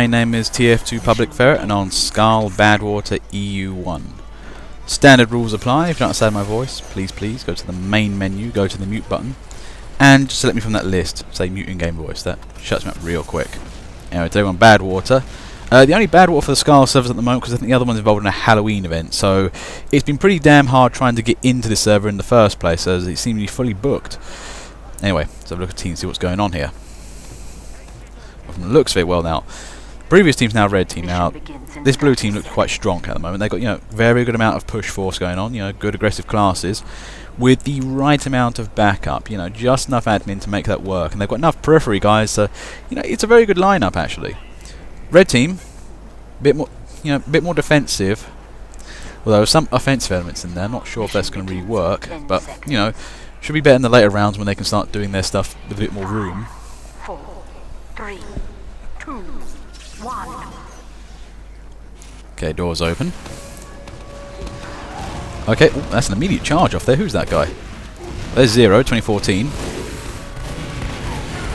My name is TF2 Public Ferret and on Skull Badwater EU1. Standard rules apply. If you don't understand my voice, please go to the main menu, go to the mute button, and just select me from that list. Say mute in-game voice. That shuts me up real quick. Anyway, today we're on Badwater. The only Badwater for the Skull servers at the moment, because I think the other one's involved in a Halloween event, so it's been pretty damn hard trying to get into this server in the first place, as it seemed to be fully booked. Anyway, let's have a look at the team and see what's going on here. Well, from the looks of it, well now, previous team's now red team. Now, this blue team looks quite strong at the moment. They've got, very good amount of push force going on, good aggressive classes, with the right amount of backup, just enough admin to make that work, and they've got enough periphery guys, so, it's a very good lineup actually. Red team, bit more defensive, although some offensive elements in there. Not sure if that's going to really work, but should be better in the later rounds when they can start doing their stuff with a bit more room. 4, 3, 2, 1. Okay, doors open. Okay, ooh, that's an immediate charge off there. Who's that guy? There's Zero, 2014.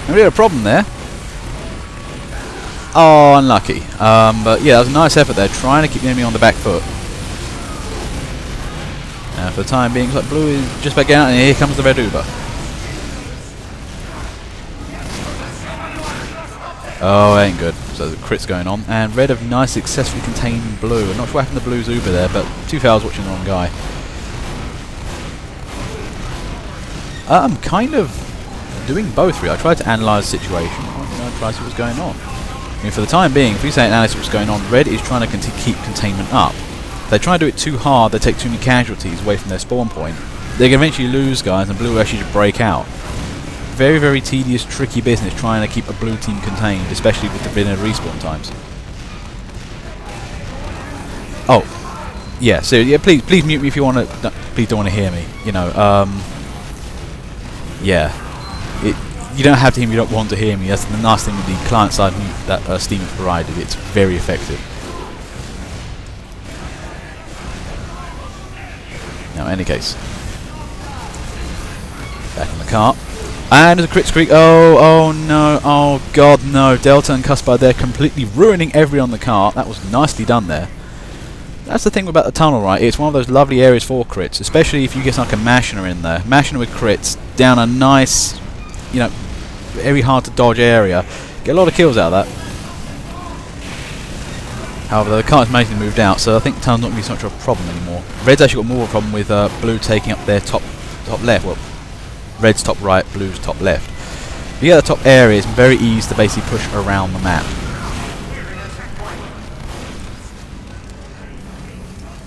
And we had a problem there. Oh, unlucky. But yeah, that was a nice effort there, trying to keep the enemy on the back foot. Now, for the time being, looks like blue is just back out, and here comes the red Uber. Oh, ain't good. So the crit's going on, and red have nice successfully contained blue. I'm not sure what happened to blue's Uber there, but 2 fouls watching the wrong guy. I'm kind of doing both really. I tried to analyse the situation, try to see what's going on. I mean, for the time being, if we say analyze what's going on, red is trying to keep containment up. If they try to do it too hard, they take too many casualties away from their spawn point. They can eventually lose guys, and blue will actually just break out. Very, very tedious, tricky business trying to keep a blue team contained, especially with the vanilla respawn times. Oh, yeah. So yeah, please mute me if you want to. No, please don't want to hear me. Yeah. You don't have to hear me, you don't want to hear me. That's the nice thing with the client-side mute that Steam has provided. It's very effective. Now, in any case, back in the car, and there's a crit streak. Oh no! Oh god, no! Delta and Cuspar there, completely ruining everyone on the car. That was nicely done there. That's the thing about the tunnel, right? It's one of those lovely areas for crits, especially if you get like a Mashiner in there. Mashiner with crits down a nice, very hard to dodge area. Get a lot of kills out of that. However, the car's amazingly moved out, so I think the tunnel's not going to be so much of a problem anymore. Red's actually got more of a problem with blue taking up their top left. Well, red's top right, blue's top left. If you get the top area, it's very easy to basically push around the map.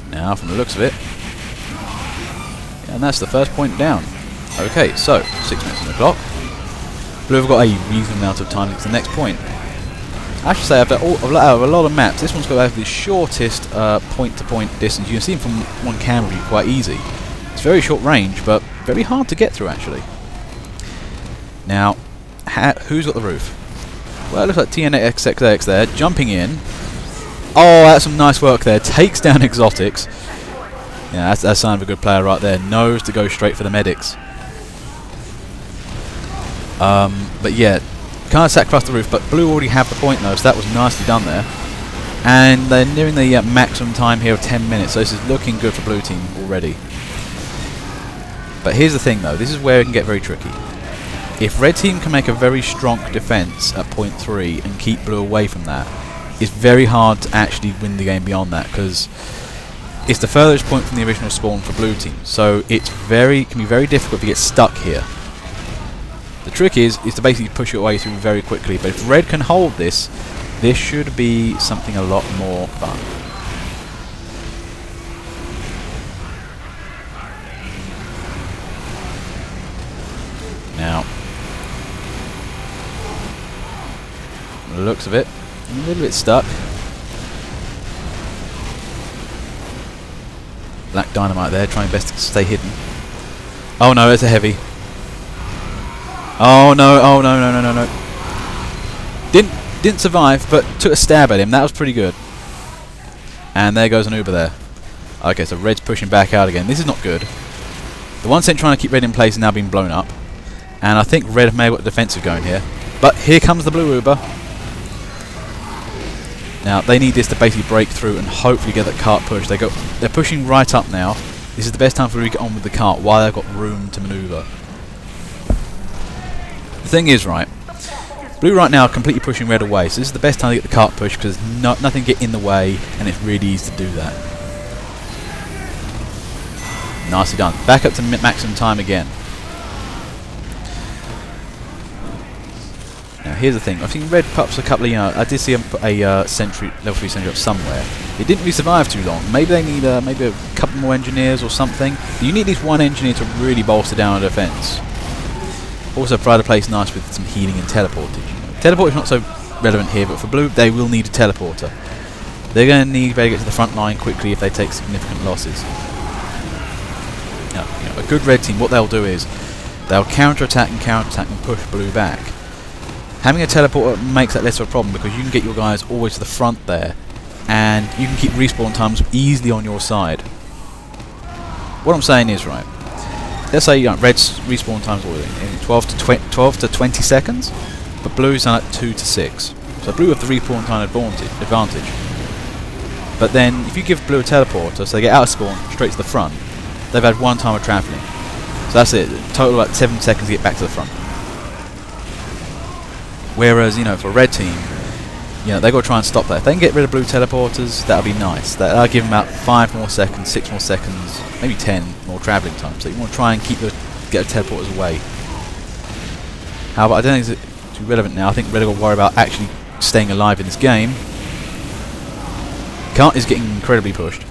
Now, from the looks of it, and that's the first point down. Okay, so 6 minutes on the clock. Blue have got a reasonable amount of time to get to the next point. I should say, out of a lot of maps, this one's got to have the shortest point-to-point distance. You can see them from one camera view quite easy. It's very short range, but very hard to get through, actually. Now, who's got the roof? Well, it looks like TNXXX there, jumping in. Oh, that's some nice work there. Takes down Exotics. Yeah, that's a sign of a good player right there. Knows to go straight for the medics. But yeah, can't sacrifice the roof, but blue already have the point though, so that was nicely done there. And they're nearing the maximum time here of 10 minutes, so this is looking good for blue team already. But here's the thing though, this is where it can get very tricky. If red team can make a very strong defense at point 3 and keep blue away from that, it's very hard to actually win the game beyond that, because it's the furthest point from the original spawn for blue team, so it can be very difficult to get stuck here. The trick is to basically push your way through very quickly, but if red can hold this, this should be something a lot more fun. Now, from the looks of it, I'm a little bit stuck. Black Dynamite there, trying best to stay hidden. Oh no, it's a heavy. Oh no, no. Didn't survive, but took a stab at him. That was pretty good. And there goes an Uber there. Okay, so red's pushing back out again. This is not good. The one sent trying to keep red in place is now being blown up. And I think red may have got the defensive going here. But here comes the blue Uber. Now they need this to basically break through and hopefully get that cart pushed. They're pushing right up now. This is the best time for Blue to get on with the cart while they've got room to manoeuvre. The thing is, right, Blue right now are completely pushing Red away, so this is the best time to get the cart pushed because there's nothing to get in the way and it's really easy to do that. Nicely done. Back up to maximum time again. Now here's the thing, I've seen Red pups a couple of, I did see a sentry, level 3 sentry up somewhere. It didn't really survive too long. Maybe they need maybe a couple more engineers or something. You need at least one engineer to really bolster down a defence. Also provide a place nice with some healing and teleportage. Teleport is not so relevant here, but for Blue they will need a teleporter. They're going to need to get to the front line quickly if they take significant losses. Now, a good Red team, what they'll do is they'll counter-attack and push Blue back. Having a teleporter makes that less of a problem because you can get your guys always to the front there and you can keep respawn times easily on your side. What I'm saying is, right, let's say Red's respawn times in 12 to 20 seconds, but Blue's at 2 to 6. So Blue have the respawn time advantage. But then if you give Blue a teleporter, so they get out of spawn straight to the front, they've had 1 time of travelling. So that's it, total about 7 seconds to get back to the front. Whereas, for a Red team, they've got to try and stop that. If they can get rid of Blue teleporters, that'll be nice. That'll give them about 5 more seconds, 6 more seconds, maybe 10 more travelling time. So you want to try and get the teleporters away. However, I don't think it's too relevant now. I think Red have got to worry about actually staying alive in this game. Cart is getting incredibly pushed.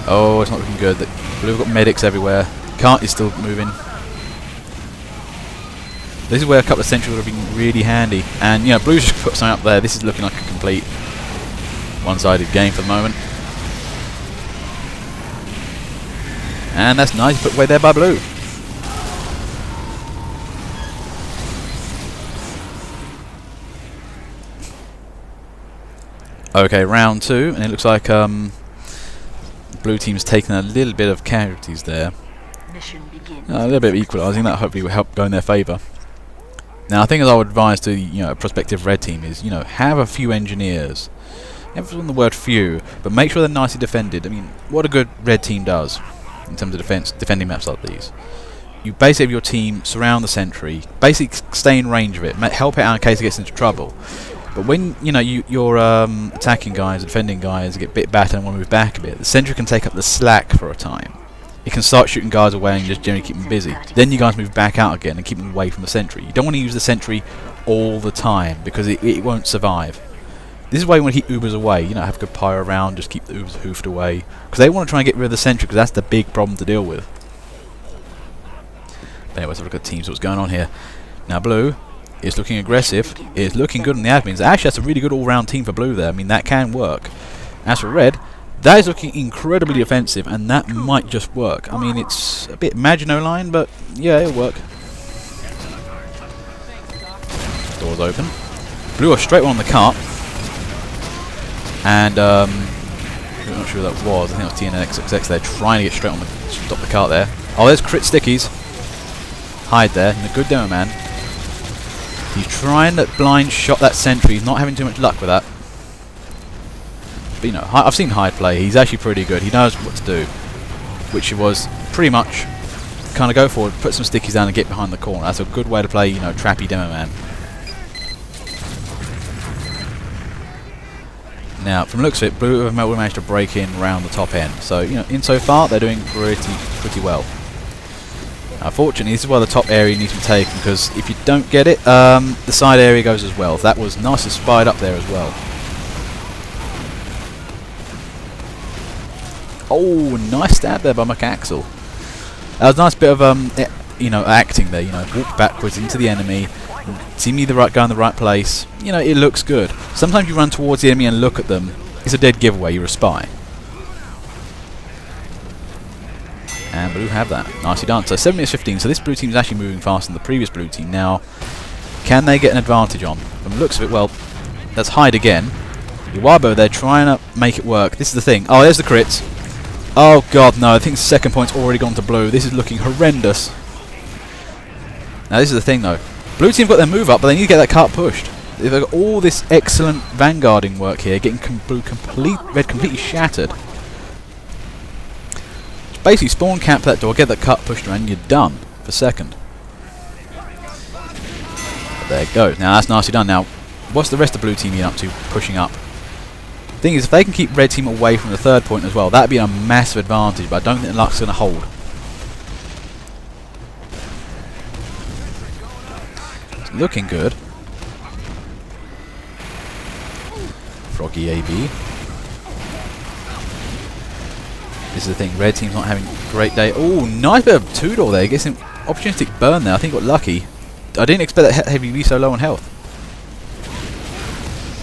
Oh, it's not looking good. Blue have got medics everywhere. Cart is still moving. This is where a couple of sentries would have been really handy. And, Blue's just put something up there. This is looking like a complete one-sided game for the moment. And that's nice, put away there by Blue. Okay, round 2, and it looks like Blue team's taken a little bit of casualties there. Mission begins. A little bit of equalising, that hopefully will help go in their favour. Now, I think as I would advise to a prospective Red team is, have a few engineers. Emphasis on the word few, but make sure they're nicely defended. I mean, what a good Red team does in terms of defending maps like these. You basically have your team surround the sentry, basically stay in range of it, help it out in case it gets into trouble. But when your attacking guys, defending guys get a bit battered and want to move back a bit, the sentry can take up the slack for a time. It can start shooting guys away and just generally keep them busy. Then you guys move back out again and keep them away from the sentry. You don't want to use the sentry all the time because it won't survive. This is why you want to keep Ubers away. Have good pyro around, just keep the Ubers hoofed away. Because they want to try and get rid of the sentry because that's the big problem to deal with. But anyways, have a look at the teams, what's going on here. Now Blue is looking aggressive. It's looking good on the admins. Actually, that's a really good all-round team for Blue there. I mean, that can work. As for Red, that is looking incredibly defensive, and that might just work. I mean, it's a bit Maginot Line, but yeah, it'll work. Doors open. Blue are straight on the cart. And, I'm not sure who that was. I think it was TNXXX. They're trying to get straight on stop the cart there. Oh, there's Crit Stickies. Hide there. And a good demo man. He's trying to blind shot that sentry. He's not having too much luck with that. But I've seen Hyde play. He's actually pretty good. He knows what to do, which was pretty much kind of go forward, put some stickies down and get behind the corner. That's a good way to play, trappy demo man. Now, from the looks of it, Blue have managed to break in around the top end. So, insofar they're doing pretty well. Unfortunately, this is why the top area needs to be taken, because if you don't get it, the side area goes as well. That was nicely spied up there as well. Oh, nice stab there by McAxel. That was a nice bit of acting there. Walk backwards into the enemy, seemingly the right guy in the right place. It looks good. Sometimes you run towards the enemy and look at them. It's a dead giveaway. You're a spy. And Blue have that. Nicely done. So 7 minutes 15. So this Blue team is actually moving faster than the previous Blue team. Now, can they get an advantage on? From the looks of it, well, let's hide again. Iwabo, they're trying to make it work. This is the thing. Oh, there's the crits. Oh god, no, I think the second point's already gone to Blue. This is looking horrendous. Now this is the thing though. Blue team got their move up, but they need to get that cart pushed. They've got all this excellent vanguarding work here, getting red completely shattered. Just basically spawn camp that door, get that cut pushed around, and you're done for second. But there it goes. Now that's nicely done. Now, what's the rest of blue team being up to, pushing up? Thing is, if they can keep red team away from the third point as well, that'd be a massive advantage, but I don't think the luck's going to hold. It's looking good. Froggy AB. This is the thing, red team's not having a great day. Oh, nice bit of two-door there. Gets an opportunistic burn there. I think he got lucky. I didn't expect that heavy to be so low on health.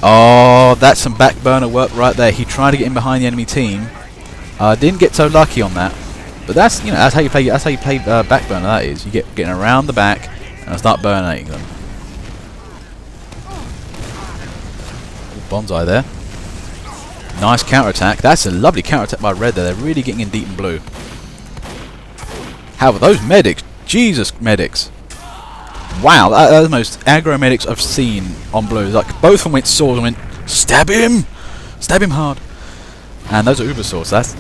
Oh, that's some back burner work right there. He tried to get in behind the enemy team. Didn't get so lucky on that. But that's, you know, that's how you play. That's how you play back burner. That is, you get getting around the back and start burning them. Bonsai there. Nice counter-attack. That's a lovely counter-attack by red there. They're really getting in deep and blue. However, those medics, Jesus medics. Wow, that's the most aggro medics I've seen on blue. Like, both of them went swords and went, stab him! Stab him hard. And those are uber swords. That's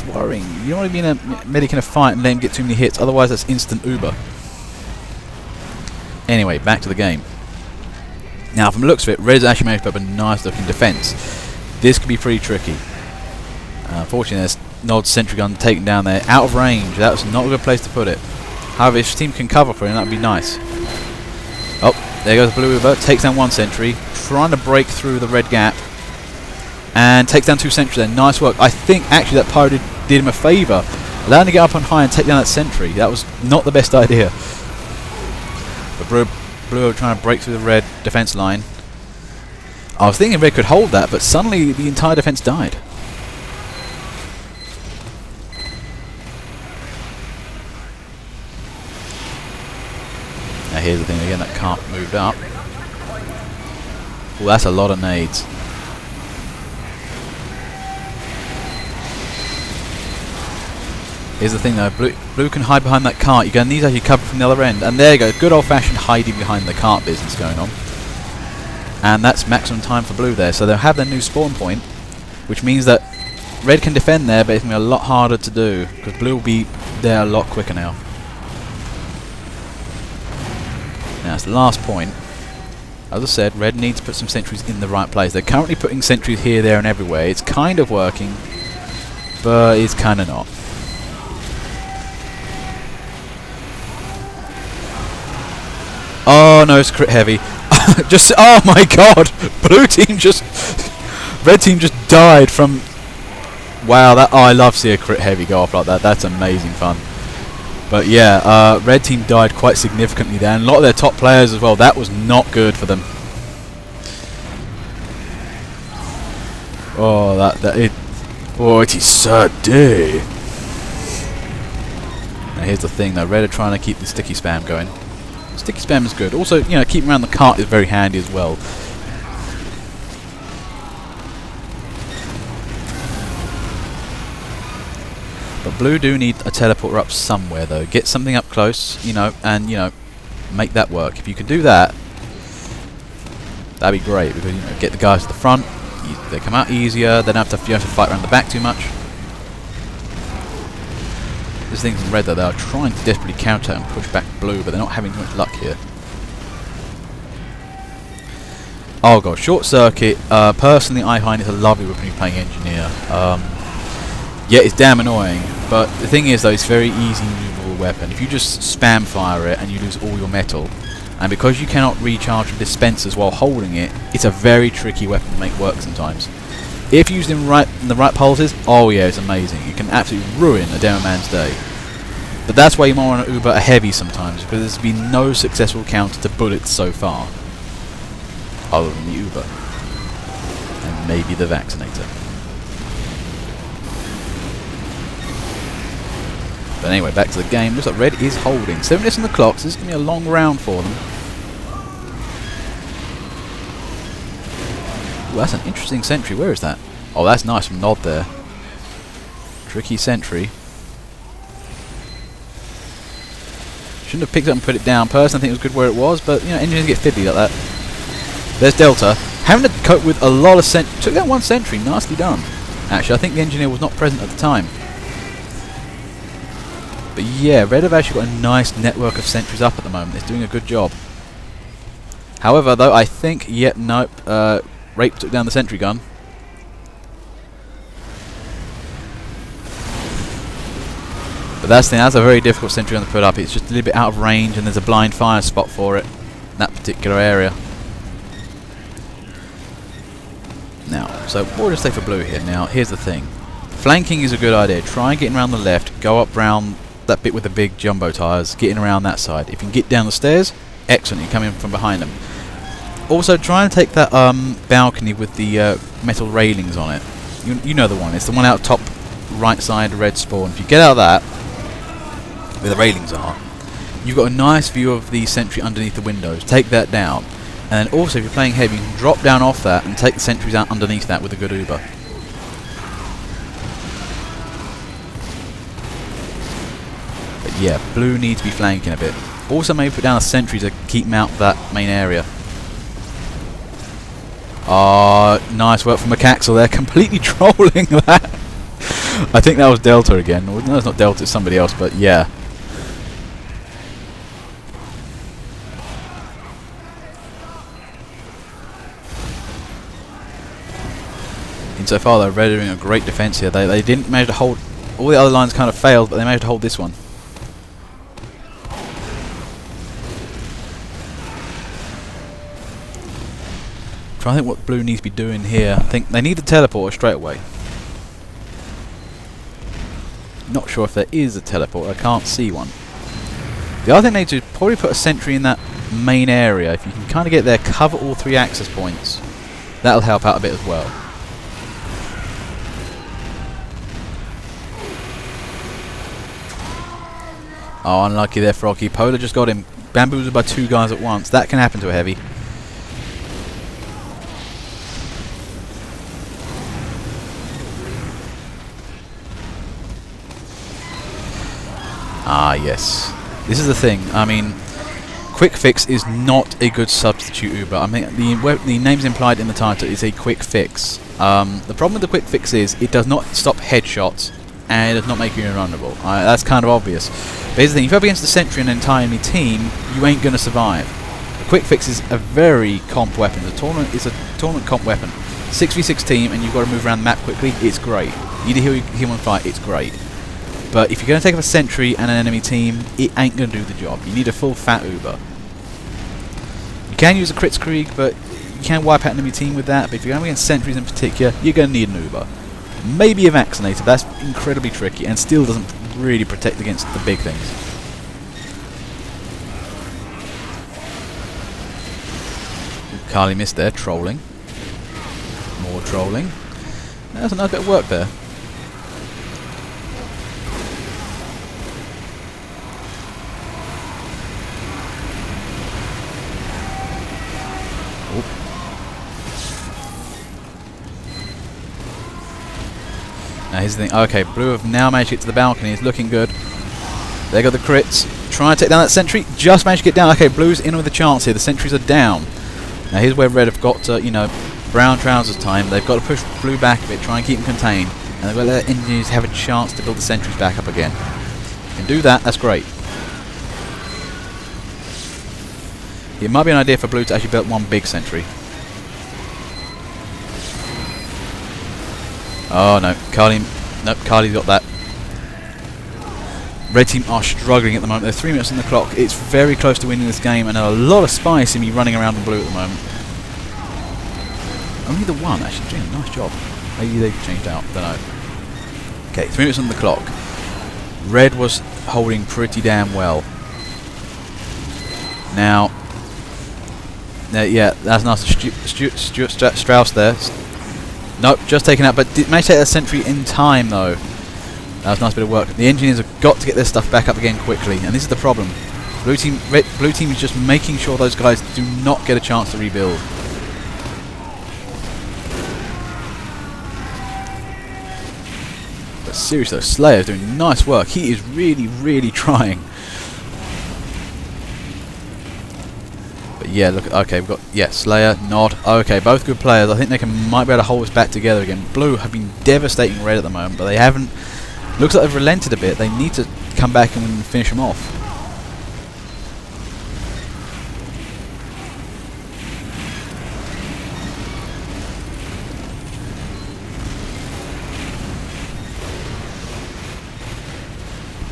worrying. You don't want to be in a medic in a fight and let him get too many hits, otherwise that's instant uber. Anyway, back to the game. Now, from the looks of it, red's actually managed to put up a nice looking defence. This could be pretty tricky. Unfortunately, there's Nod's sentry gun taken down there, out of range. That was not a good place to put it. However, if his team can cover for him, that would be nice. Oh, there goes the blue uber, takes down one sentry, trying to break through the red gap, and takes down two sentries there. Nice work. I think actually that pyro did him a favour, allowing him to get up on high and take down that sentry. That was not the best idea. But blue are trying to break through the red defence line. I was thinking red could hold that, but suddenly the entire defence died. Now here's the thing again, that cart moved up. Well, that's a lot of nades. Here's the thing though, blue can hide behind that cart. You're going to need to actually cover from the other end. And there you go, good old fashioned hiding behind the cart business going on. And that's maximum time for blue there. So they'll have their new spawn point, which means that red can defend there, but it's going to be a lot harder to do, because blue will be there a lot quicker now. Now it's the last point. As I said, red needs to put some sentries in the right place. They're currently putting sentries here, there and everywhere. It's kind of working, but it's kind of not. Oh no, it's crit heavy. Just, oh my god! Blue team just... red team just died from... Wow, that, oh, I love to see a crit heavy go off like that. That's amazing fun. But yeah, red team died quite significantly there, and a lot of their top players as well. That was not good for them. Oh, oh, it is sad day. Now here's the thing though, red are trying to keep the sticky spam going. Sticky spam is good. Also, you know, keeping around the cart is very handy as well. But blue do need a teleporter up somewhere though. Get something up close, you know, and you know, make that work. If you can do that, that'd be great, because you know, get the guys to the front. They come out easier. They don't have to fight around the back too much. This thing's in red though. They are trying to desperately counter and push back blue, but they're not having too much luck here. Oh god, short circuit. Personally, I find it's a lovely weapon when you're playing engineer. Yeah, it's damn annoying, but the thing is though, it's very easy maneuverable weapon. If you just spam fire it and you lose all your metal, and because you cannot recharge the dispensers while holding it, it's a very tricky weapon to make work sometimes. If used in the right pulses, oh yeah, it's amazing. You can absolutely ruin a demo man's day. But that's why you might want to uber a heavy sometimes, because there's been no successful counter to bullets so far, other than the uber and maybe the vaccinator. But anyway, back to the game. Looks like red is holding. 7 minutes on the clock, so this is going to be a long round for them. Ooh, that's an interesting sentry. Where is that? Oh, that's nice from Nod there. Tricky sentry. Shouldn't have picked it up and put it down. Personally, I think it was good where it was, but you know, engineers get fiddly like that. There's Delta, having to cope with a lot of sentry. Took down one sentry, nicely done. Actually, I think the engineer was not present at the time. But yeah, Red have actually got a nice network of sentries up at the moment. It's doing a good job. However, though, I think, yep, nope, Rape took down the sentry gun. But that's the thing, that's a very difficult sentry gun to put up. It's just a little bit out of range, and there's a blind fire spot for it in that particular area. Now, so we'll just stay for blue here. Now, here's the thing. Flanking is a good idea. Try getting around the left, go up round that bit with the big jumbo tyres, getting around that side. If you can get down the stairs, excellent, you come in from behind them. Also, try and take that balcony with the metal railings on it. You know the one. It's the one out top right side red spawn. If you get out of that, where the railings are, you've got a nice view of the sentry underneath the windows. Take that down. And then also, if you're playing heavy, you can drop down off that and take the sentries out underneath that with a good Uber. But yeah, blue needs to be flanking a bit. Also, maybe put down a sentry to keep them out that main area. Nice work from Macaxel there, completely trolling that. I think that was Delta again. No, it's not Delta, it's somebody else, but yeah. Insofar though, Red are doing a great defence here. They didn't manage to hold. All the other lines kind of failed, but they managed to hold this one. Trying to think what blue needs to be doing here. I think they need the teleporter straight away. Not sure if there is a teleporter. I can't see one. The other thing they need to probably put a sentry in that main area. If you can kind of get there, cover all 3 access points. That'll help out a bit as well. Oh, unlucky there, Froggy. Polar just got him bamboozled by 2 guys at once. That can happen to a heavy. Ah, yes. This is the thing. I mean, quick fix is not a good substitute Uber. I mean, the name's implied in the title is a quick fix. The problem with the quick fix is it does not stop headshots and it does not make you invulnerable. That's kind of obvious. But here's the thing, if you're up against a sentry and an entire enemy team, you ain't going to survive. The quick fix is a very comp weapon. It's a tournament comp weapon. 6v6 team and you've got to move around the map quickly, it's great. You need to heal and fight, it's great. But if you're going to take up a sentry and an enemy team, it ain't going to do the job. You need a full fat Uber. You can use a Kritzkrieg, but you can wipe out an enemy team with that. But if you're going against sentries in particular, you're going to need an Uber. Maybe a Vaccinator, that's incredibly tricky and still doesn't really protect against the big things. Carly missed there, trolling. More trolling. That's a nice bit of work there. Now here's the thing, okay, blue have now managed to get to the balcony, it's looking good. They got the crits, trying to take down that sentry, just managed to get down. Okay, blue's in with a chance here, the sentries are down. Now here's where red have got to, you know, brown trousers time, they've got to push blue back a bit, try and keep them contained. And they've got to let the engineers have a chance to build the sentries back up again. If you can do that, that's great. It might be an idea for blue to actually build one big sentry. Oh no, Carly's got that. Red team are struggling at the moment. They're 3 minutes on the clock. It's very close to winning this game, and a lot of spice in me running around in blue at the moment. Only the one actually doing a nice job. Maybe they've changed out. Don't know. Okay, 3 minutes on the clock. Red was holding pretty damn well. Now, yeah, that's nice. Stuart Strauss there. Nope, just taken out, but managed to take that sentry in time though. That was a nice bit of work. The engineers have got to get their stuff back up again quickly, and this is the problem. Blue team is just making sure those guys do not get a chance to rebuild. But seriously though, Slayer's doing nice work. He is really, really trying. But Yeah, look, okay, we've got, yeah, Slayer, Nod, okay, both good players. I think they might be able to hold us back together again. Blue have been devastating red at the moment, but they haven't, looks like they've relented a bit. They need to come back and finish them off.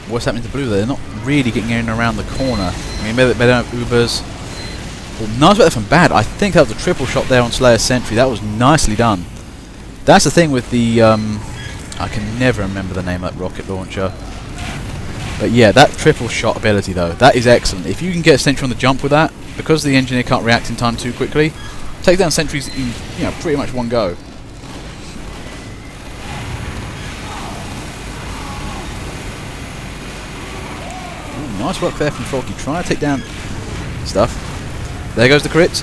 What's happening to blue? They're not really getting in around the corner. I mean, maybe they don't have Ubers. Well, nice better from bad. I think that was a triple shot there on Slayer's Sentry. That was nicely done. That's the thing with the... I can never remember the name of that rocket launcher. But yeah, that triple shot ability though, that is excellent. If you can get a Sentry on the jump with that, because the engineer can't react in time too quickly, take down sentries in, you know, pretty much one go. Ooh, nice work there from Forky. Trying to take down stuff. There goes the crit.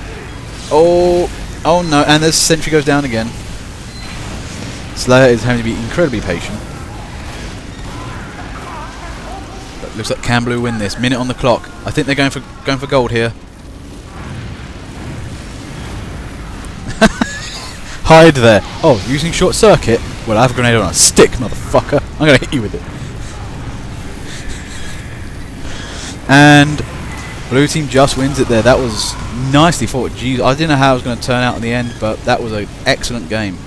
Oh, oh no, and the sentry goes down again. Slayer is having to be incredibly patient. But looks like Can Blue win this. Minute on the clock. I think they're going for gold here. Hide there. Oh, using short circuit? Well, I have a grenade on a stick, motherfucker. I'm going to hit you with it. And blue team just wins it there. That was nicely fought. Jeez, I didn't know how it was going to turn out in the end, but that was an excellent game.